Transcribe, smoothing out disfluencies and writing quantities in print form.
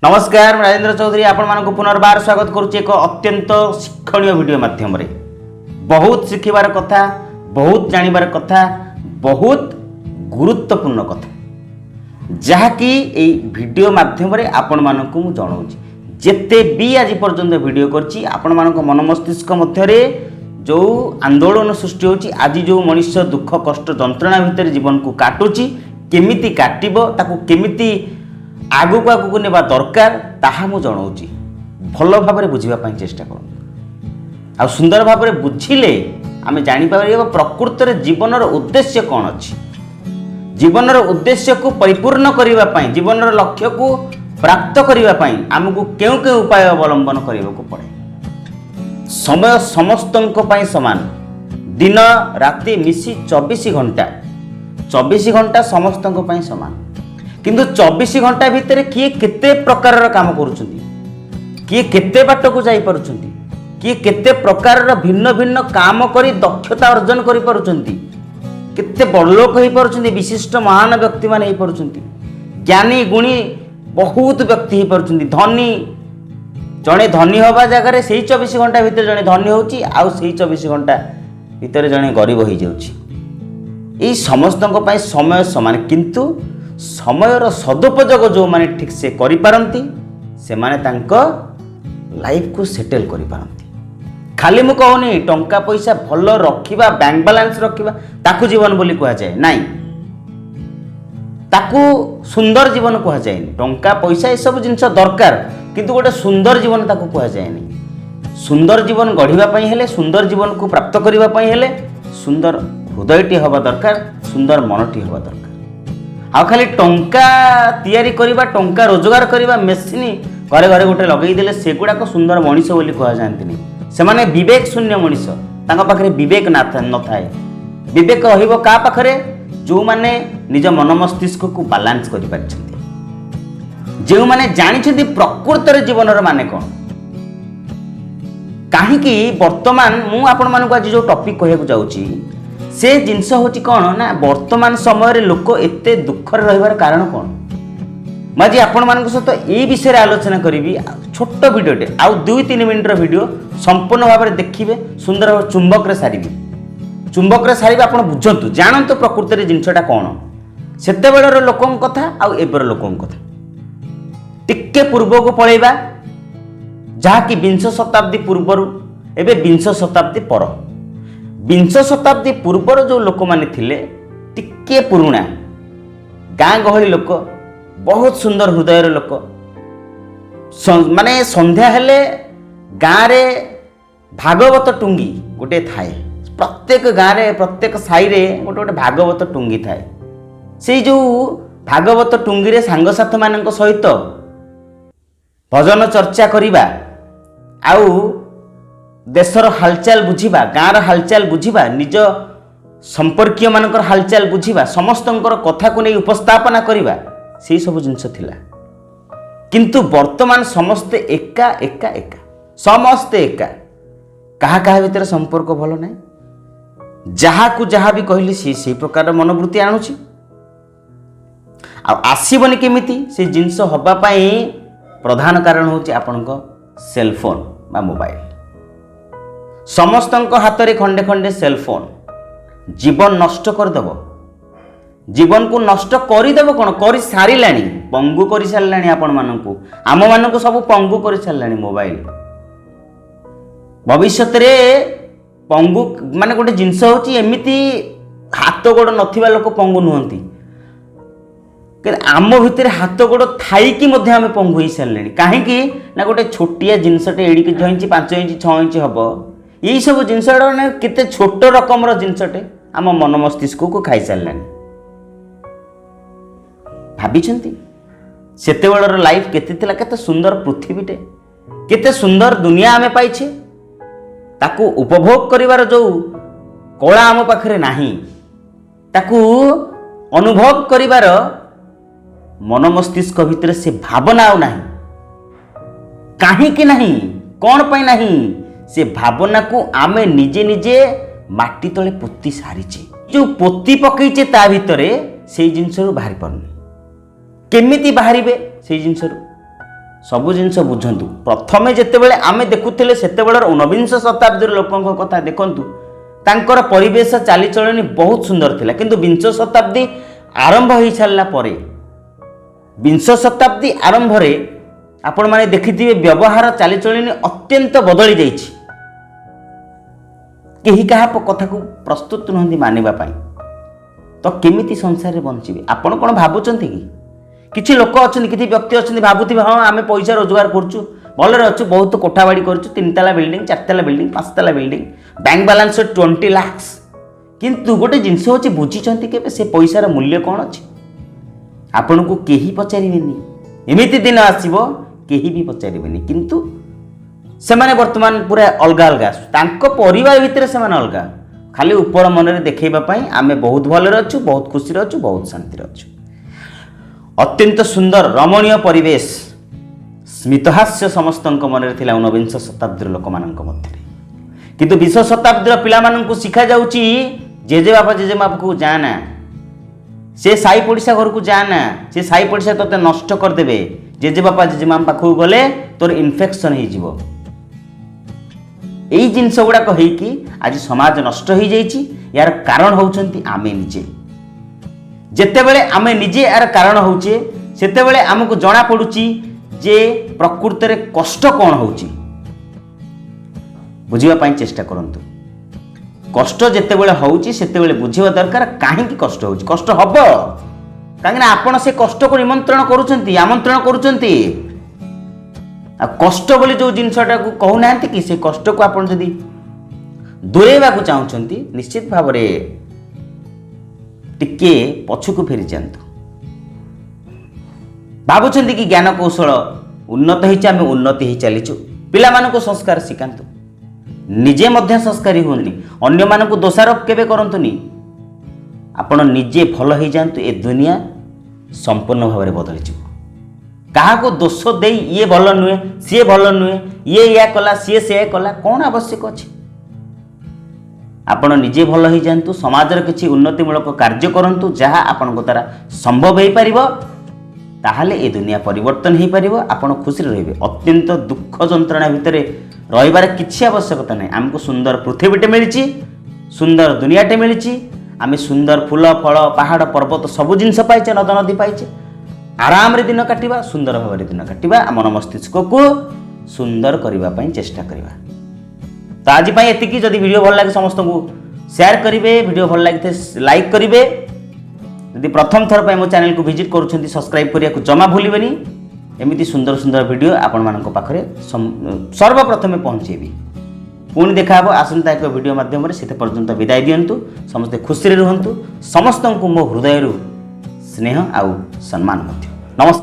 नमस्कार मैं राजेंद्र चौधरी आपण मानक पुनर्बार स्वागत करुच्ची एक अत्यंत शिक्षणीय वीडियो माध्यम रे बहुत शिखिबार कथा बहुत जानिबार कथा बहुत गुरुत्वपूर्ण कथा जहाँकि ये वीडियो माध्यम रे आपण मानक मु जणाऊँगी जेते भी आज पर्यंत वीडियो करछि आपण मानक मन मस्तिष्क मध्य जो आंदोलन सृष्टि होछि आज जो मनुष्य दुख कष्ट जंत्रणा भितर जीवन को काटुछि केमिति काटिबो ताकू केमिति आगुक आगुक नेबा दरकार ताहा मु जणाऊँगी भल भाव बुझापी चेष्टा कर आ सुंदर भाव बुझिले आम जापर प्रकृत में जीवनर उद्देश्य कौन अच्छी जीवनर उद्देश्य को परिपूर्ण करने जीवनर लक्ष्य को प्राप्त करने आमको क्यों क्यों उपाय अवलंबन करने को पड़े। समय समस्त समान दिन राति मिसी 24 घंटा समस्त समान किंतु 24 घंटा भितर किए केते प्रकार काम करुछंती किए केते बाट को जाई पारुछंती किए केते प्रकार भिन्न भिन्न काम करी दक्षता अर्जन करि पारुछंती केते बड़ लोक होई पारुछंती विशिष्ट महान व्यक्ति मान होई पारुछंती ज्ञानी गुणी बहुत व्यक्ति होई पारुछंती धनी जड़े धनी हवा जगह से 24 घंटा भितर जड़े धनी होची आउ से 24 घंटा भितर जड़े गरीब हो जाउची। ई समस्तक पई समय समान किंतु समयर सदुपयोग जो माने ठीक से करि पारंती से माने तांको लाइफ को सेटल करि पारंती। खाली मु कहूनी टंका पैसा भल रखिबा बैंक बैलेंस रखिबा ताकू जीवन बोली कहा जाए नहीं ताकू सुंदर जीवन कहा जाए टंका पैसा ये सब जिनस दरकार किंतु गोटे सुंदर जीवन ताकू कहा जाए नहीं। सुंदर जीवन गढ़िबा पई हेले सुंदर जीवन को प्राप्त करिबा पई हेले सुंदर हृदयटी हवा दरकार सुंदर मनटी हवा दरकार। आ खाली टंका तैयारी करिबा टंका रोजगार करिबा मेसिन घरे घरे गोटे लगेई देले सेगुड़ाक सुंदर मनीष बोली कहा जाती से माने विवेक शून्य मनीष तांका पाखरे विवेक न थाए विवेक रहिबो का पाखरे जो माने निज मन मस्तिष्क को बैलेंस करि पारछंती जो माने जानिछंती प्रकृत रे जीवनर माने कोन काहेकि वर्तमान मु आपण मानक आज जो टॉपिक कहैकु जाउची से जिनस होची कौन ना वर्तमान समय लोक एते दुखर रहिबार कारण कौन मैं आपण मान सहित ये विषय आलोचना करी छोट वीडियोटे आउ 2-3 मिनट वीडियो संपूर्ण भाव में देखिए सुंदर भाव चुंबक चुंबक सारी आप बुझंतु जानतु प्रकृति में जिनटा कौन सेते बेलर लोकों कथा आउ एबर लोकों कथा टिके पूर्व को पलैबा जहाँकि 20 शताब्दी पूर्वर एवं 20 शताब्दी पर 20 शताब्दी पूर्वर जो लोक माने थिले टिके पुरुणा गाँ गहली लोक बहुत सुंदर हृदय लोक माने संध्या हेले गाँ रे भागवत टुंगी गोटे थाए प्रत्येक गाँ रे प्रत्येक साई रे गोटे गोटे भागवत टुंगी थाए से जो भागवत टुंगी रे सांगसाथ मानक सहित भजन चर्चा करिबा आउ देशर हालचाल बुझिबा गाँर हालचाल बुझिबा निज संपर्कीय मानकर हालचाल बुझिबा समस्तंकर कथा को नहीं उपस्थापना करिबा से सब जिनस थिला किंतु वर्तमान समस्ते एका एका एका समस्ते एका कहा कहा भीतर संपर्क भल ना जहाँ को जहाँ भी कहली से प्रकार मनोवृत्ति आणुची आसबनी केमिति से जिनस हवा पाई प्रधान कारण होची आपनक सेलफोन बा मोबाइल समस्तंक हाथ में खंडे खंडे सेलफोन जीवन नष्ट करदेव जीवन को नष्ट करदेव कौन कर सारा पंगु कर सारा आपण मानू आम मानक सब पंगु कर सारा मोबाइल भविष्य पंगु माने गोटे जिनस होची एमिति हाथ गोड़ नथिबा लोक पंगु नुहंती आम भितर हाथ गोड़ थाईकी आम पंगु हो सारे कहीं ना गोटे छोटिया जिनसटे एडिक 6 इंच 5 इंच 6 इंच हम यही सब जिनस केते छोट रकम जिनसटे आम मन मस्तिष्क को खाई सारे भाभी सेते बेलर लाइफ केते थिला केते सुंदर पृथ्वीटे केते सुंदर दुनिया आमे पाइछे ताकू उपभोग करिवार जो कला आम पाखरे नाही ताकू अनुभव करिवार मन मस्तिष्क भितर से भावना आउ नाही काहे कि नाही कौन पाई नाही से भावना को आमे निजे निजे माटी तले पोती सारीचे जो पोती पकईचे ता भितरे से जिनस बाहरी पारुनी केमिति बाहरिबे से जिनस ସବୁ ଜିନିଷ ବୁଝନ୍ତୁ। ପ୍ରଥମେ ଯେତେବେଳେ ଆମେ ଦେଖୁଥିଲେ ସେତେବେଳର ଊନବିଂଶ ଶତାବ୍ଦୀର ଲୋକଙ୍କ କଥା ଦେଖନ୍ତୁ, ତାଙ୍କର ପରିବେଶ ଚାଲିଚଳଣି ବହୁତ ସୁନ୍ଦର ଥିଲା। କିନ୍ତୁ ବିଂଶ ଶତାବ୍ଦୀ ଆରମ୍ଭ ହୋଇସାରିଲା ପରେ, ବିଂଶ ଶତାବ୍ଦୀ ଆରମ୍ଭରେ ଆପଣମାନେ ଦେଖିଥିବେ ବ୍ୟବହାର ଚାଲିଚଳଣି ଅତ୍ୟନ୍ତ ବଦଳି ଯାଇଛି। କେହି କାହା କଥାକୁ ପ୍ରସ୍ତୁତ ନୁହନ୍ତି ମାନିବା ପାଇଁ। ତ କେମିତି ସଂସାରରେ ବଞ୍ଚିବେ? ଆପଣ କ'ଣ ଭାବୁଛନ୍ତି କି? କିଛି ଲୋକ ଅଛନ୍ତି, କିଛି ବ୍ୟକ୍ତି ଅଛନ୍ତି ଭାବୁଥିବେ ହଁ ଆମେ ପଇସା ରୋଜଗାର କରୁଛୁ, ଭଲରେ ଅଛୁ, ବହୁତ କୋଠା ବାଡ଼ି କରୁଛୁ, 3 ତାଲା ବିଲ୍ଡିଂ, 4 ତାଲା ବିଲ୍ଡିଂ, 5 ତାଲା ବିଲ୍ଡିଂ, ବ୍ୟାଙ୍କ ବାଲାନ୍ସ 20 ଲାକ୍ସ। କିନ୍ତୁ ଗୋଟେ ଜିନିଷ ହେଉଛି, ବୁଝିଛନ୍ତି କେବେ ସେ ପଇସାର ମୂଲ୍ୟ କ'ଣ ଅଛି? ଆପଣଙ୍କୁ କେହି ପଚାରିବେନି। ଏମିତି ଦିନ ଆସିବ କେହି ବି ପଚାରିବେନି। କିନ୍ତୁ ସେମାନେ ବର୍ତ୍ତମାନ ପୁରା ଅଲଗା ଅଲଗା, ତାଙ୍କ ପରିବାର ଭିତରେ ସେମାନେ ଅଲଗା। ଖାଲି ଉପର ମନରେ ଦେଖାଇବା ପାଇଁ ଆମେ ବହୁତ ଭଲରେ ଅଛୁ, ବହୁତ ଖୁସିରେ ଅଛୁ, ବହୁତ ଶାନ୍ତିରେ ଅଛୁ। ଅତ୍ୟନ୍ତ ସୁନ୍ଦର ରମଣୀୟ ପରିବେଶ, ସ୍ମିତହାସ୍ୟ ସମସ୍ତଙ୍କ ମନରେ ଥିଲା ଊନବିଂଶ ଶତାବ୍ଦୀର ଲୋକମାନଙ୍କ ମଧ୍ୟରେ। କିନ୍ତୁ 20 ଶତାବ୍ଦୀର ପିଲାମାନଙ୍କୁ ଶିଖାଯାଉଛି ଜେଜେବାପା ଜେଜେମା ପାଖକୁ ଯାଆନା, ସେ ସାହି ପଡ଼ିଶା ଘରକୁ ଯାଆନା, ସେ ସାହି ପଡ଼ିଶା ତୋତେ ନଷ୍ଟ କରିଦେବେ। ଜେଜେବାପା ଜେଜେମା ପାଖକୁ ଗଲେ ତୋର ଇନଫେକ୍ସନ୍ ହେଇଯିବ। ଏଇ ଜିନିଷ ଗୁଡ଼ାକ ହେଇକି ଆଜି ସମାଜ ନଷ୍ଟ ହେଇଯାଇଛି। ଏହାର କାରଣ ହେଉଛନ୍ତି ଆମେ ନିଜେ। ଯେତେବେଳେ ଆମେ ନିଜେ ଏହାର କାରଣ ହେଉଛେ, ସେତେବେଳେ ଆମକୁ ଜଣାପଡ଼ୁଛି ଯେ ପ୍ରକୃତରେ କଷ୍ଟ କ'ଣ ହେଉଛି। ବୁଝିବା ପାଇଁ ଚେଷ୍ଟା କରନ୍ତୁ। କଷ୍ଟ ଯେତେବେଳେ ହେଉଛି ସେତେବେଳେ ବୁଝିବା ଦରକାର କାହିଁକି କଷ୍ଟ ହେଉଛି। କଷ୍ଟ ହେବ କାହିଁକିନା ଆପଣ ସେ କଷ୍ଟକୁ ନିମନ୍ତ୍ରଣ କରୁଛନ୍ତି, ଆମନ୍ତ୍ରଣ କରୁଛନ୍ତି। ଆଉ କଷ୍ଟ ବୋଲି ଯେଉଁ ଜିନିଷଟାକୁ କହୁନାହାନ୍ତି କି, ସେ କଷ୍ଟକୁ ଆପଣ ଯଦି ଦୂରେଇବାକୁ ଚାହୁଁଛନ୍ତି, ନିଶ୍ଚିତ ଭାବରେ ଟିକେ ପଛକୁ ଫେରି ଯାଆନ୍ତୁ। ଭାବୁଛନ୍ତି କି ଜ୍ଞାନ କୌଶଳ ଉନ୍ନତ ହେଇଛି, ଆମେ ଉନ୍ନତି ହେଇ ଚାଲିଛୁ। ପିଲାମାନଙ୍କୁ ସଂସ୍କାର ଶିଖାନ୍ତୁ, ନିଜେ ମଧ୍ୟ ସଂସ୍କାରୀ ହୁଅନ୍ତୁନି, ଅନ୍ୟମାନଙ୍କୁ ଦୋଷାରୋପ କେବେ କରନ୍ତୁନି। ଆପଣ ନିଜେ ଭଲ ହେଇଯାଆନ୍ତୁ, ଏ ଦୁନିଆ ସମ୍ପୂର୍ଣ୍ଣ ଭାବରେ ବଦଳିଯିବ। କାହାକୁ ଦୋଷ ଦେଇ ଇଏ ଭଲ ନୁହେଁ, ସିଏ ଭଲ ନୁହେଁ, ଇଏ ଏଇଆ କଲା, ସିଏ ସେୟା କଲା, କ'ଣ ଆବଶ୍ୟକ ଅଛି? ଆପଣ ନିଜେ ଭଲ ହେଇଯାଆନ୍ତୁ, ସମାଜର କିଛି ଉନ୍ନତିମୂଳକ କାର୍ଯ୍ୟ କରନ୍ତୁ, ଯାହା ଆପଣଙ୍କ ଦ୍ୱାରା ସମ୍ଭବ ହେଇପାରିବ। ତାହେଲେ ଏ ଦୁନିଆ ପରିବର୍ତ୍ତନ ହେଇପାରିବ, ଆପଣ ଖୁସିରେ ରହିବେ। ଅତ୍ୟନ୍ତ ଦୁଃଖ ଯନ୍ତ୍ରଣା ଭିତରେ ରହିବାର କିଛି ଆବଶ୍ୟକତା ନାହିଁ। ଆମକୁ ସୁନ୍ଦର ପୃଥିବୀଟେ ମିଳିଛି, ସୁନ୍ଦର ଦୁନିଆଟେ ମିଳିଛି, ଆମେ ସୁନ୍ଦର ଫୁଲ ଫଳ ପାହାଡ଼ ପର୍ବତ ସବୁ ଜିନିଷ ପାଇଛେ, ନଦ ନଦୀ ପାଇଛେ। ଆରାମରେ ଦିନ କାଟିବା, ସୁନ୍ଦର ଭାବରେ ଦିନ କାଟିବା, ଆମ ମସ୍ତିଷ୍କକୁ ସୁନ୍ଦର କରିବା ପାଇଁ ଚେଷ୍ଟା କରିବା। ତ ଆଜି ପାଇଁ ଏତିକି। ଯଦି ଭିଡ଼ିଓ ଭଲ ଲାଗେ ସମସ୍ତଙ୍କୁ ସେୟାର କରିବେ, ଭିଡ଼ିଓ ଭଲ ଲାଗିଥାଏ ଲାଇକ୍ କରିବେ। ଯଦି ପ୍ରଥମ ଥର ପାଇଁ ମୋ ଚ୍ୟାନେଲକୁ ଭିଜିଟ୍ କରୁଛନ୍ତି, ସବସ୍କ୍ରାଇବ୍ କରିବାକୁ ଜମା ଭୁଲିବେନି। ଏମିତି ସୁନ୍ଦର ସୁନ୍ଦର ଭିଡ଼ିଓ ଆପଣମାନଙ୍କ ପାଖରେ ସର୍ବପ୍ରଥମେ ପହଞ୍ଚେଇବି। ପୁଣି ଦେଖା ହେବ ଆସନ୍ତା ଏକ ଭିଡ଼ିଓ ମାଧ୍ୟମରେ। ସେତେ ପର୍ଯ୍ୟନ୍ତ ବିଦାୟ ଦିଅନ୍ତୁ। ସମସ୍ତେ ଖୁସିରେ ରୁହନ୍ତୁ। ସମସ୍ତଙ୍କୁ ମୋ ହୃଦୟରୁ ସ୍ନେହ ଆଉ ସମ୍ମାନ ମଧ୍ୟ।